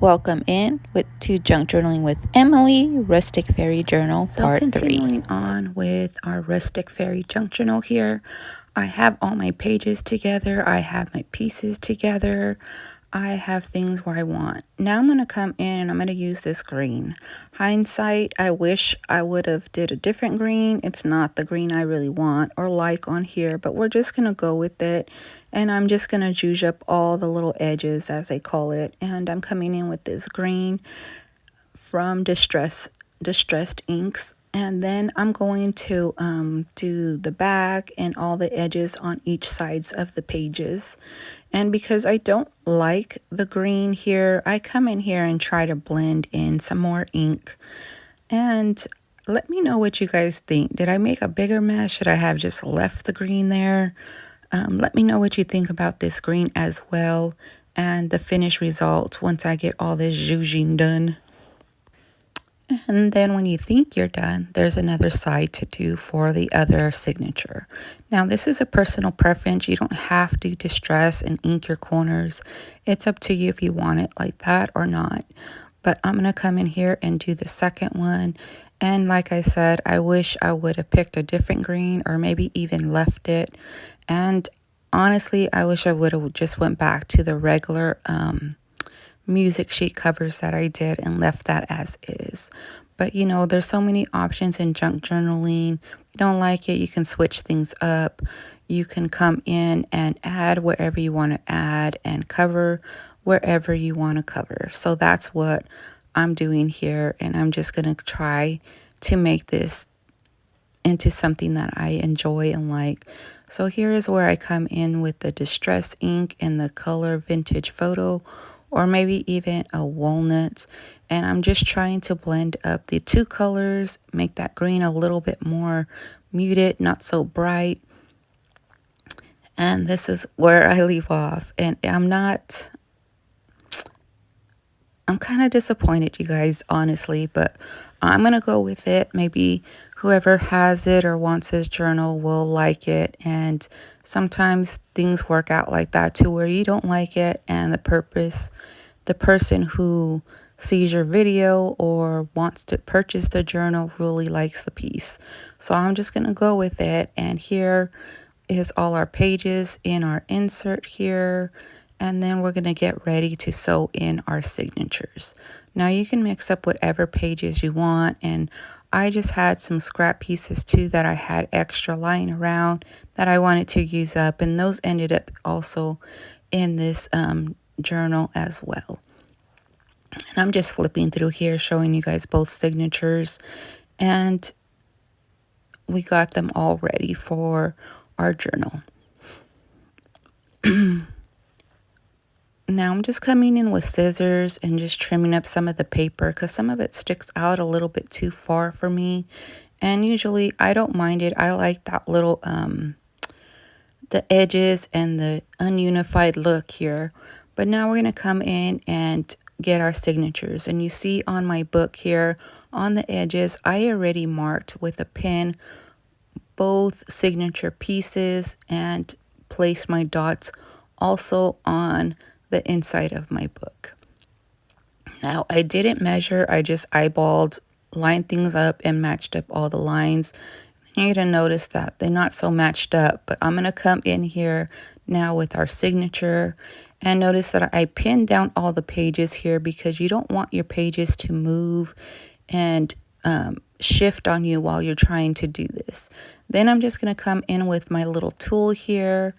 Welcome in to Junk Journaling with Emily, Rustic Fairy Journal, Part 3. Continuing on with our Rustic Fairy Junk Journal here. I have all my pages together. I have my pieces together. I have things where I want. Now I'm going to come in and I'm going to use this green. Hindsight, I wish I would have did a different green. It's not the green I really want or like on here, but we're just going to go with it. And I'm just going to zhuzh up all the little edges, as they call it. And I'm coming in with this green from Distressed Inks. And then I'm going to do the back and all the edges on each sides of the pages. And because I don't like the green here, I come in here and try to blend in some more ink. And let me know what you guys think. Did I make a bigger mess? Should I have just left the green there? Let me know what you think about this green as well, and the finished result once I get all this zhuzhing done. And then when you think you're done, there's another side to do for the other signature. Now, this is a personal preference. You don't have to distress and ink your corners. It's up to you if you want it like that or not. But I'm going to come in here and do the second one. And like I said, I wish I would have picked a different green or maybe even left it. And honestly, I wish I would have just went back to the regular music sheet covers that I did and left that as is. But you know, there's so many options in junk journaling. If you don't like it, you can switch things up. You can come in and add wherever you want to add and cover wherever you want to cover. So that's what I'm doing here, and I'm just going to try to make this into something that I enjoy and like. So here is where I come in with the distress ink and the color vintage photo, or maybe even a walnut. And I'm just trying to blend up the two colors, make that green a little bit more muted, not so bright. And this is where I leave off. And I'm kind of disappointed, you guys, honestly, but I'm going to go with it. Maybe whoever has it or wants this journal will like it. And sometimes things work out like that too, where you don't like it and the person who sees your video or wants to purchase the journal really likes the piece. So I'm just going to go with it. And here is all our pages in our insert here. And then we're going to get ready to sew in our signatures. Now you can mix up whatever pages you want. And I just had some scrap pieces too that I had extra lying around that I wanted to use up. And those ended up also in this journal as well. And I'm just flipping through here, showing you guys both signatures. And we got them all ready for our journal. Now I'm just coming in with scissors and just trimming up some of the paper because some of it sticks out a little bit too far for me. And usually I don't mind it. I like that little, the edges and the ununified look here. But now we're going to come in and get our signatures. And you see on my book here, on the edges, I already marked with a pen both signature pieces and place my dots also on the inside of my book. Now I didn't measure, I just eyeballed, lined things up and matched up all the lines. You're going to notice that they're not so matched up, but I'm going to come in here now with our signature and notice that I pinned down all the pages here because you don't want your pages to move and shift on you while you're trying to do this. Then I'm just going to come in with my little tool here.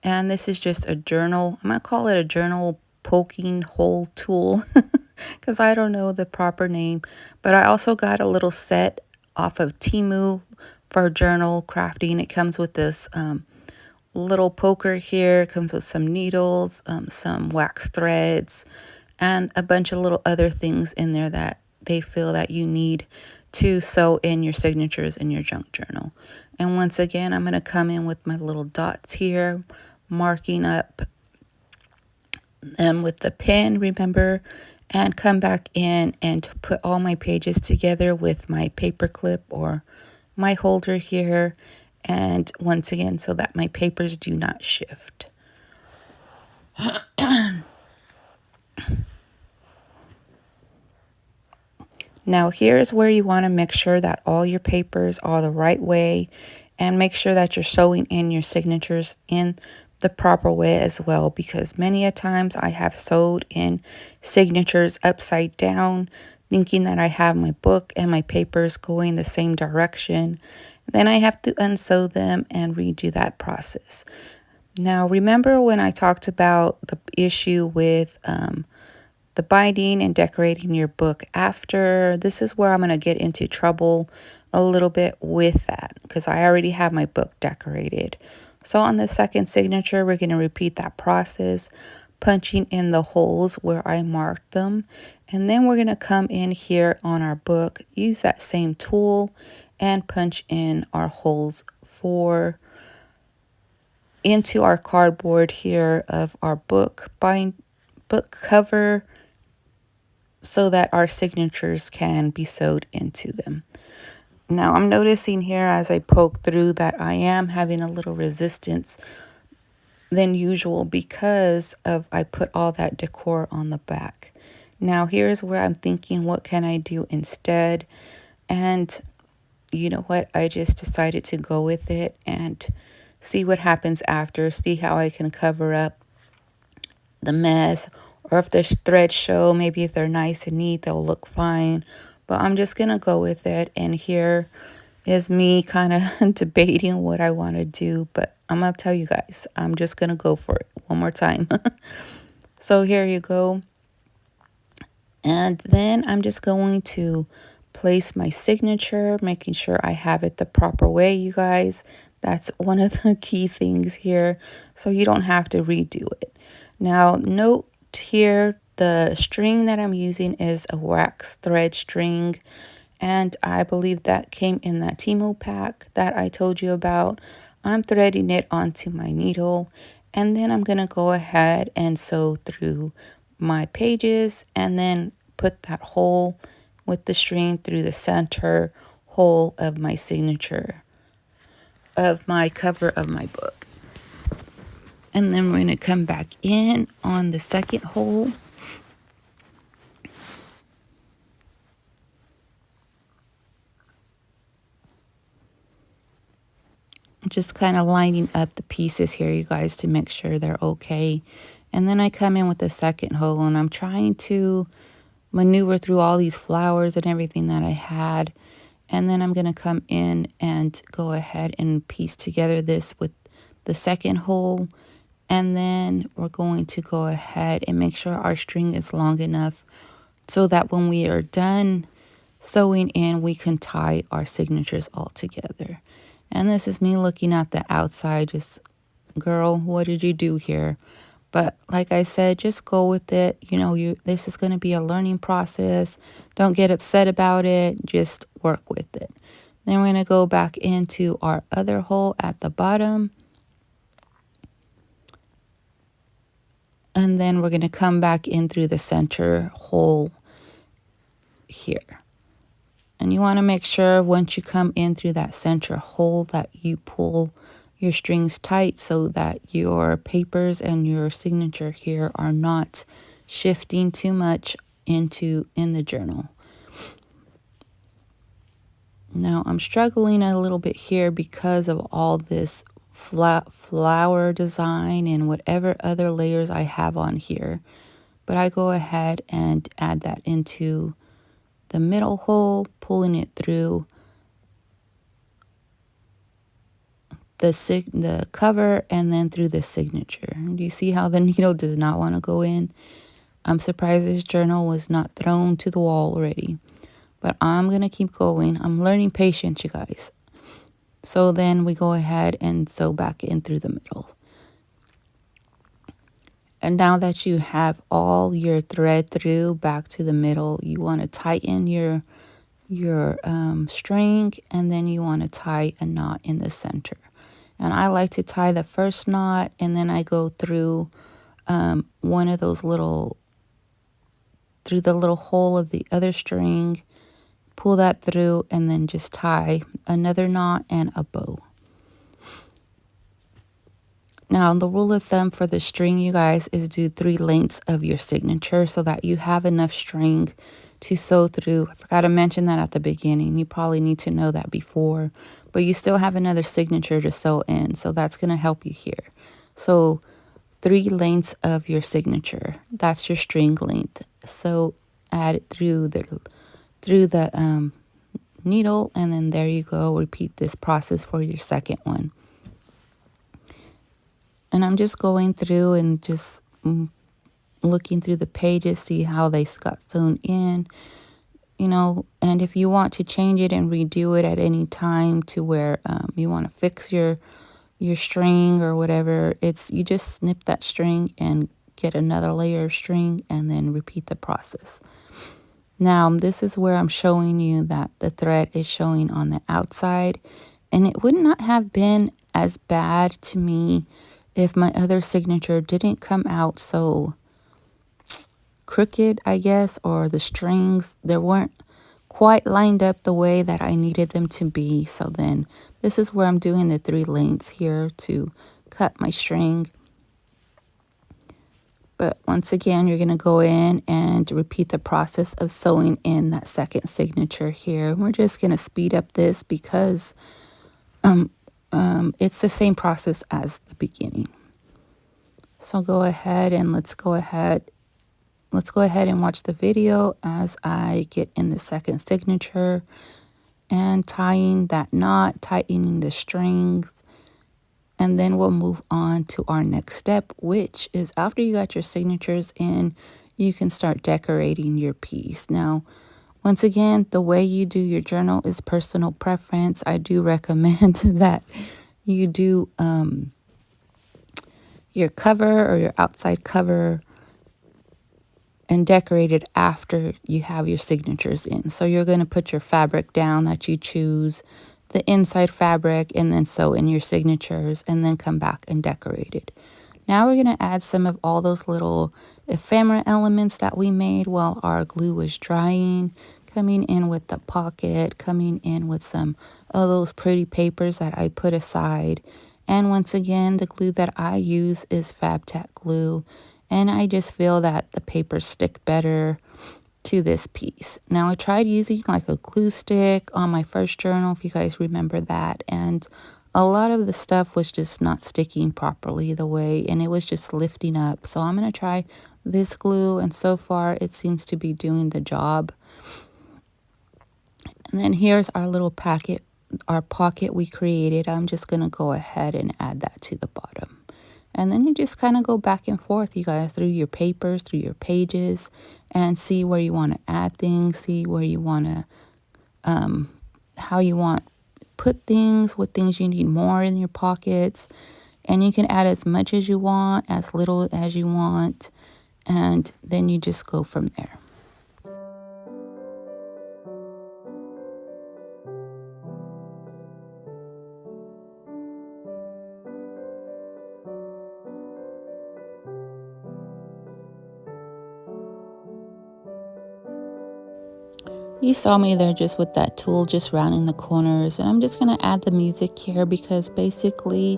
And this is just a journal. I'm going to call it a journal poking hole tool because I don't know the proper name. But I also got a little set off of Temu for journal crafting. It comes with this little poker here. It comes with some needles, some wax threads, and a bunch of little other things in there that they feel that you need to sew in your signatures in your junk journal. And once again, I'm going to come in with my little dots here, marking up them with the pen, remember, and come back in and put all my pages together with my paper clip or my holder here. And once again, so that my papers do not shift. Now here's where you want to make sure that all your papers are the right way, and make sure that you're sewing in your signatures in the proper way as well, because many a times I have sewed in signatures upside down thinking that I have my book and my papers going the same direction. Then I have to unsew them and redo that process. Now remember when I talked about the issue with the binding and decorating your book after? This is where I'm going to get into trouble a little bit with that, because I already have my book decorated. So on the second signature, we're going to repeat that process, punching in the holes where I marked them. And then we're going to come in here on our book, use that same tool, and punch in our holes into our cardboard here of our book cover, so that our signatures can be sewed into them. Now I'm noticing here as I poke through that I am having a little resistance than usual because of I put all that decor on the back. Now here's where I'm thinking, what can I do instead? And you know what? I just decided to go with it and see what happens after, see how I can cover up the mess, or if the threads show, maybe if they're nice and neat, they'll look fine. But I'm just gonna go with it. And here is me kind of debating what I want to do, but I'm gonna tell you guys, I'm just gonna go for it one more time. So here you go. And then I'm just going to place my signature, making sure I have it the proper way, you guys. That's one of the key things here, so you don't have to redo it. Now, note here, the string that I'm using is a wax thread string, and I believe that came in that Timo pack that I told you about. I'm threading it onto my needle, and then I'm going to go ahead and sew through my pages and then put that hole with the string through the center hole of my signature of my cover of my book. And then we're going to come back in on the second hole. Just kind of lining up the pieces here, you guys, to make sure they're okay. And then I come in with the second hole, and I'm trying to maneuver through all these flowers and everything that I had. And then I'm going to come in and go ahead and piece together this with the second hole. And then we're going to go ahead and make sure our string is long enough so that when we are done sewing in, we can tie our signatures all together. And this is me looking at the outside, just, girl, what did you do here? But like I said, just go with it. You know, this is going to be a learning process. Don't get upset about it. Just work with it. Then we're going to go back into our other hole at the bottom. And then we're going to come back in through the center hole here. And you want to make sure once you come in through that center hole that you pull your strings tight so that your papers and your signature here are not shifting too much in the journal. Now I'm struggling a little bit here because of all this flower design and whatever other layers I have on here. But I go ahead and add that into the middle hole, pulling it through the cover and then through the signature. Do you see how the needle does not want to go in? I'm surprised this journal was not thrown to the wall already. But I'm going to keep going. I'm learning patience, you guys. So then we go ahead and sew back in through the middle. And now that you have all your thread through back to the middle, you want to tighten your string, and then you want to tie a knot in the center. And I like to tie the first knot, and then I go through one of those through the little hole of the other string, pull that through, and then just tie another knot and a bow. Now, the rule of thumb for the string, you guys, is do 3 lengths of your signature so that you have enough string to sew through. I forgot to mention that at the beginning. You probably need to know that before, but you still have another signature to sew in, so that's going to help you here. So 3 lengths of your signature, that's your string length. So add it through the needle, and then there you go. Repeat this process for your second one. And I'm just going through and just looking through the pages, see how they got sewn in, you know. And if you want to change it and redo it at any time to where you want to fix your string or whatever, you just snip that string and get another layer of string and then repeat the process. Now, this is where I'm showing you that the thread is showing on the outside, and it would not have been as bad to me if my other signature didn't come out so crooked, I guess, or the strings, they weren't quite lined up the way that I needed them to be. So then this is where I'm doing the 3 lengths here to cut my string. But once again, you're going to go in and repeat the process of sewing in that second signature here. We're just going to speed up this because it's the same process as the beginning. So go ahead and let's go ahead and watch the video as I get in the second signature and tying that knot, tightening the strings. And then we'll move on to our next step, which is after you got your signatures in, you can start decorating your piece. Now, once again, the way you do your journal is personal preference. I do recommend that you do your cover or your outside cover and decorate it after you have your signatures in. So you're going to put your fabric down that you choose, the inside fabric, and then sew in your signatures and then come back and decorate it. Now we're going to add some of all those little ephemera elements that we made while our glue was drying, coming in with the pocket, coming in with some of those pretty papers that I put aside. And once again, the glue that I use is FabTech glue, and I just feel that the papers stick better to this piece. Now, I tried using like a glue stick on my first journal, if you guys remember that, and a lot of the stuff was just not sticking properly the way, and it was just lifting up. So I'm going to try this glue, and so far it seems to be doing the job. And then here's our little packet, our pocket we created. I'm just going to go ahead and add that to the bottom. And then you just kind of go back and forth, you guys, through your papers, through your pages, and see where you want to add things, see where you want to, how you want to put things, what things you need more in your pockets. And you can add as much as you want, as little as you want, and then you just go from there. You saw me there just with that tool, just rounding the corners. And I'm just going to add the music here because basically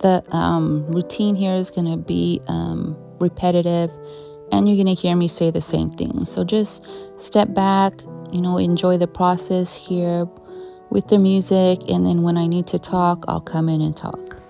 the routine here is going to be repetitive. And you're going to hear me say the same thing. So just step back, you know, enjoy the process here with the music. And then when I need to talk, I'll come in and talk.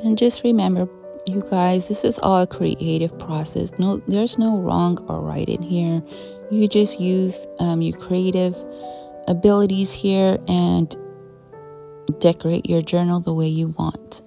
And just remember, you guys, this is all a creative process. No, there's no wrong or right in here. You just use your creative abilities here and decorate your journal the way you want.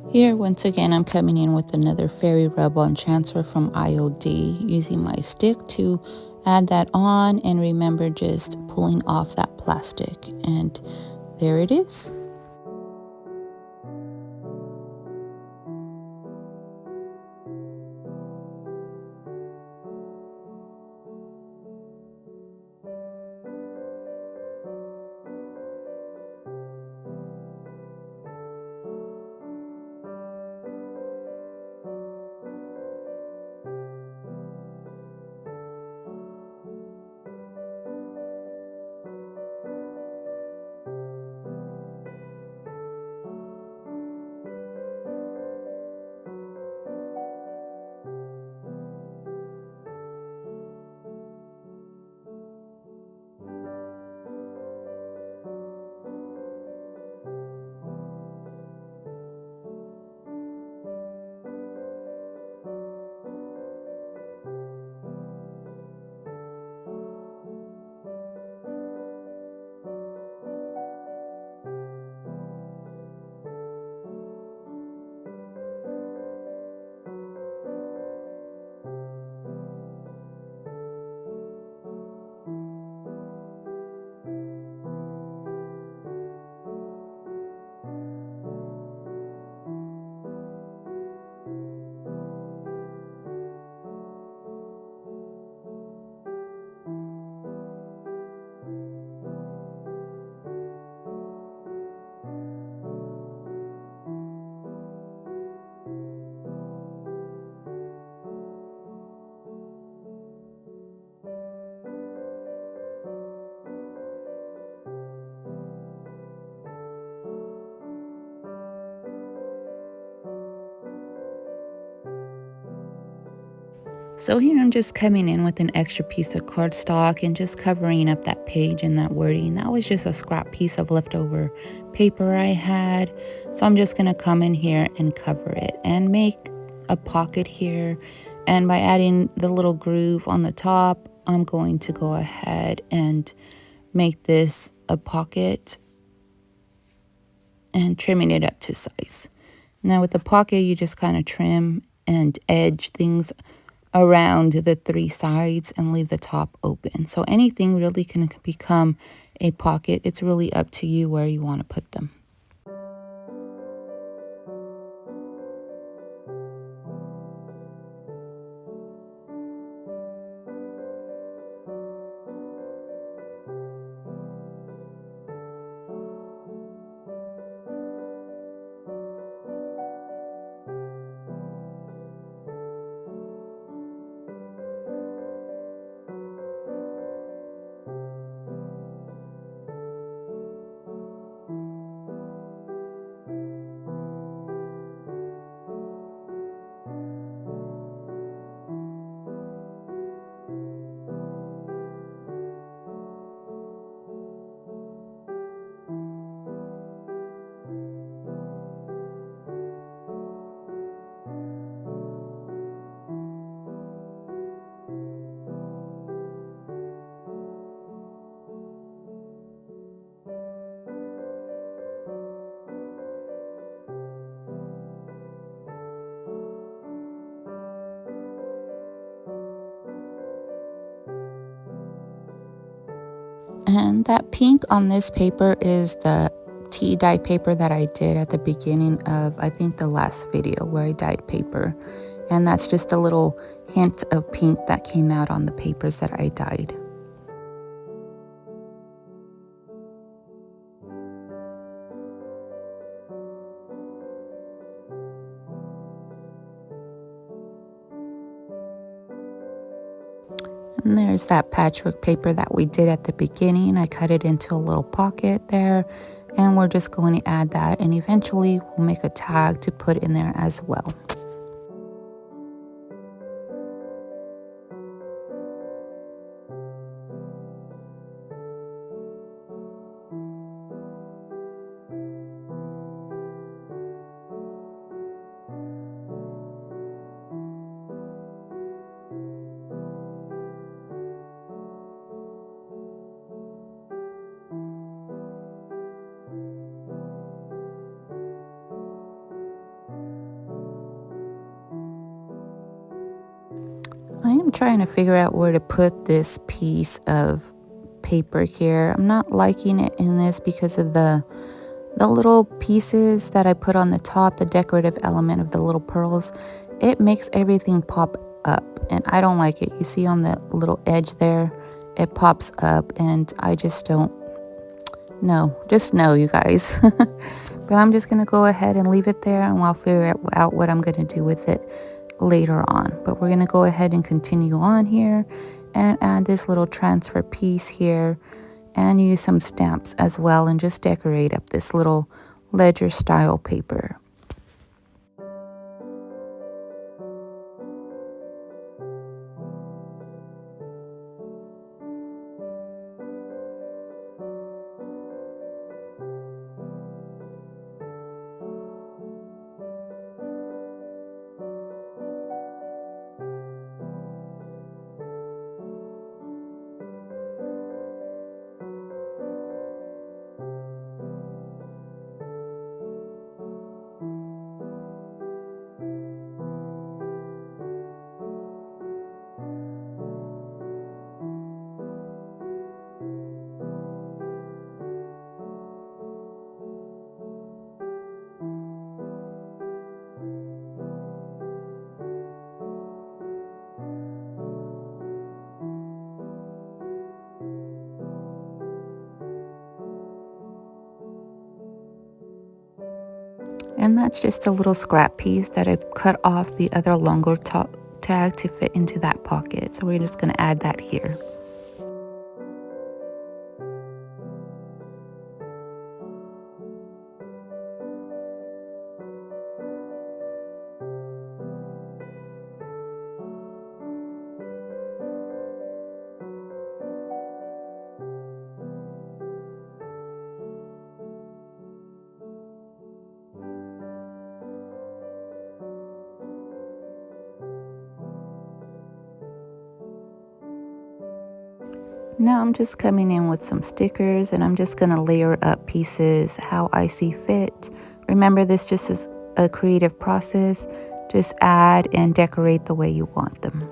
Here, once again, I'm coming in with another fairy rub-on transfer from IOD, using my stick to add that on, and remember just pulling off that plastic, and there it is. So here I'm just coming in with an extra piece of cardstock and just covering up that page and that wording. That was just a scrap piece of leftover paper I had. So I'm just going to come in here and cover it and make a pocket here. And by adding the little groove on the top, I'm going to go ahead and make this a pocket and trimming it up to size. Now with the pocket, you just kind of trim and edge things around the three sides and leave the top open. So anything really can become a pocket. It's really up to you where you want to put them. And that pink on this paper is the tea dye paper that I did at the beginning of, I think, the last video where I dyed paper. And that's just a little hint of pink that came out on the papers that I dyed. And there's that patchwork paper that we did at the beginning. I cut it into a little pocket there, and we're just going to add that, and eventually we'll make a tag to put in there as well. I'm trying to figure out where to put this piece of paper here. I'm not liking it in this because of the little pieces that I put on the top, the decorative element of the little pearls. It makes everything pop up and I don't like it. You see on the little edge there, it pops up and I just don't know. Just know, you guys. But I'm just going to go ahead and leave it there and I'll figure out what I'm going to do with it later on. But we're going to go ahead and continue on here and add this little transfer piece here and use some stamps as well and just decorate up this little ledger style paper. And that's just a little scrap piece that I cut off the other longer tag to fit into that pocket. So we're just going to add that here. Now I'm just coming in with some stickers and I'm just going to layer up pieces how I see fit. Remember, this just is a creative process. Just add and decorate the way you want them.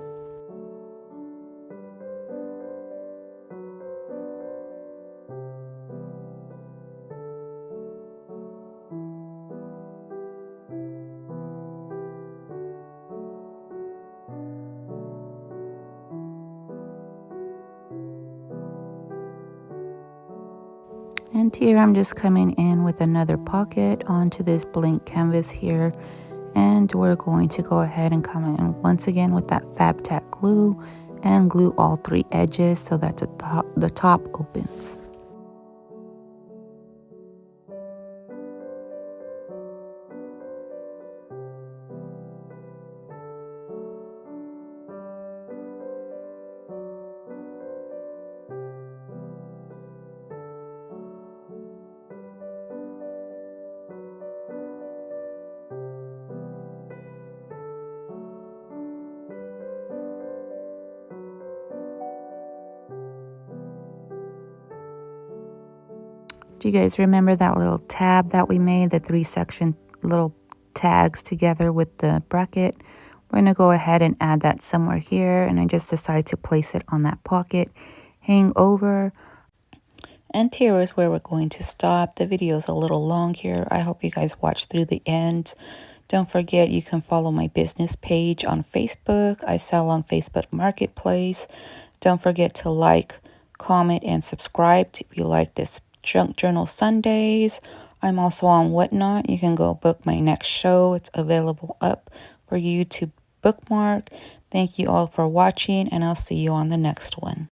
And here I'm just coming in with another pocket onto this blank canvas here. And we're going to go ahead and come in once again with that Fab Tack glue and glue all 3 edges so that the top opens. Do you guys remember that little tab that we made, the 3 section little tags together with the bracket? We're going to go ahead and add that somewhere here, and I just decided to place it on that pocket, hang over. And here is where we're going to stop. The video is a little long here. I hope you guys watch through the end. Don't forget, you can follow my business page on Facebook. I sell on Facebook Marketplace. Don't forget to like, comment, and subscribe if you like this Junk Journal Sundays. I'm also on Whatnot. You can go book my next show. It's available up for you to bookmark. Thank you all for watching, and I'll see you on the next one.